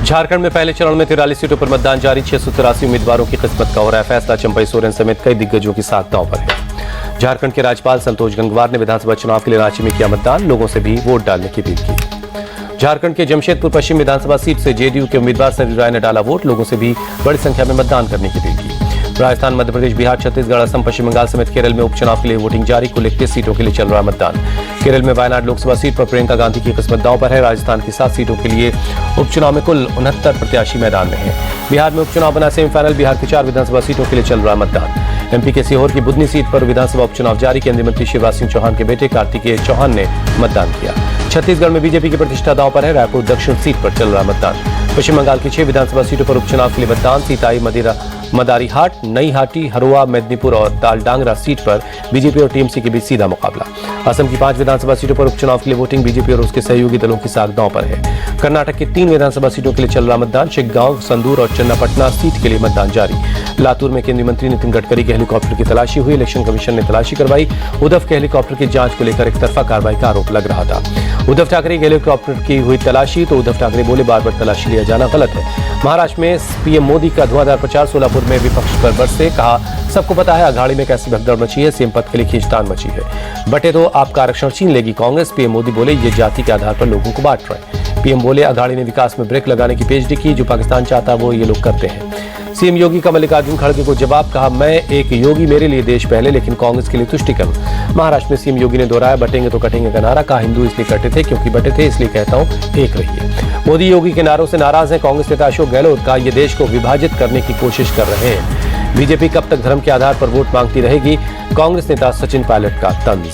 झारखंड में पहले चरण में 43 सीटों पर मतदान जारी। 683 उम्मीदवारों की किस्मत का हो रहा है फैसला। चंपई सोरेन समेत कई दिग्गजों की साख दांव पर है। झारखंड के राज्यपाल संतोष गंगवार ने विधानसभा चुनाव के लिए रांची में किया मतदान। लोगों से भी वोट डालने की अपील की। झारखंड के जमशेदपुर पश्चिम विधानसभा सीट से जेडीयू के उम्मीदवार संजय राय ने डाला वोट। लोगों से भी बड़ी संख्या में मतदान करने की अपील की। राजस्थान, मध्य प्रदेश, बिहार, छत्तीसगढ़, असम, पश्चिम बंगाल समेत केरल में उपचुनाव के लिए वोटिंग जारी। कुल 31 सीटों के लिए चल रहा मतदान। केरल में वायनाड लोकसभा सीट पर प्रियंका गांधी की किस्मत दांव पर है। राजस्थान की 7 सीटों के लिए उपचुनाव में कुल 69 प्रत्याशी मैदान में हैं। बिहार में उपचुनाव बना सेमीफाइनल। बिहार की 4 विधानसभा सीटों के लिए चल रहा मतदान। एमपी के सीहोर की बुधनी सीट पर विधानसभा उपचुनाव जारी। केंद्रीय मंत्री शिवराज सिंह चौहान के बेटे कार्तिकेय चौहान ने मतदान किया। छत्तीसगढ़ में बीजेपी की प्रतिष्ठा दांव पर है। रायपुर दक्षिण सीट पर चल रहा मतदान। पश्चिम बंगाल की 6 विधानसभा सीटों पर उपचुनाव के लिए मतदान। सीताई, मदारीहाट, नईहाटी, हरुआ, मेदिनीपुर और तालडांगरा सीट पर बीजेपी और टीएमसी के बीच सीधा मुकाबला। असम की 5 विधानसभा सीटों पर उपचुनाव के लिए वोटिंग। बीजेपी और उसके सहयोगी दलों की साख दांव पर है। कर्नाटक की 3 विधानसभा सीटों के लिए चल रहा मतदान। शिग्गांव, संदूर और चन्नापटना सीट के लिए मतदान जारी। लातूर में केंद्रीय मंत्री नितिन गडकरी के हेलीकॉप्टर की तलाशी हुई। इलेक्शन कमीशन ने तलाशी करवाई। उद्धव के हेलीकॉप्टर की जांच को लेकर एक तरफा कार्रवाई का आरोप लग रहा था। उद्धव ठाकरे के हेलीकॉप्टर की हुई तलाशी तो उद्धव ठाकरे बोले बार बार तलाशी लिया जाना गलत है। महाराष्ट्र में पीएम मोदी का धुआंधार प्रचार। सोलापुर में विपक्ष पर बरसे। कहा सबको पता है अघाड़ी में कैसी भगदड़ मची है। सीएम पद के लिए खींचतान मची है। बटे तो आपका आरक्षण छीन लेगी कांग्रेस। पीएम मोदी बोले ये जाति के आधार पर लोगों को बांट रहे हैं। पीएम बोले अघाड़ी ने विकास में ब्रेक लगाने की पेशगी की। जो पाकिस्तान चाहता है वो ये लोग करते हैं। सीएम योगी का मल्लिकार्जुन खड़गे को जवाब। कहा मैं एक योगी, मेरे लिए देश पहले, लेकिन कांग्रेस के लिए तुष्टिकरण। महाराष्ट्र में सीएम योगी ने दोहराया बटेंगे तो कटेंगे का नारा। कहा हिंदू इसलिए कटे थे क्योंकि बटे थे, इसलिए कहता हूं एक रहिए। मोदी योगी के नारों से नाराज है कांग्रेस नेता अशोक गहलोत। कहा ये देश को विभाजित करने की कोशिश कर रहे हैं। बीजेपी कब तक धर्म के आधार पर वोट मांगती रहेगी। कांग्रेस नेता सचिन पायलट का तंज।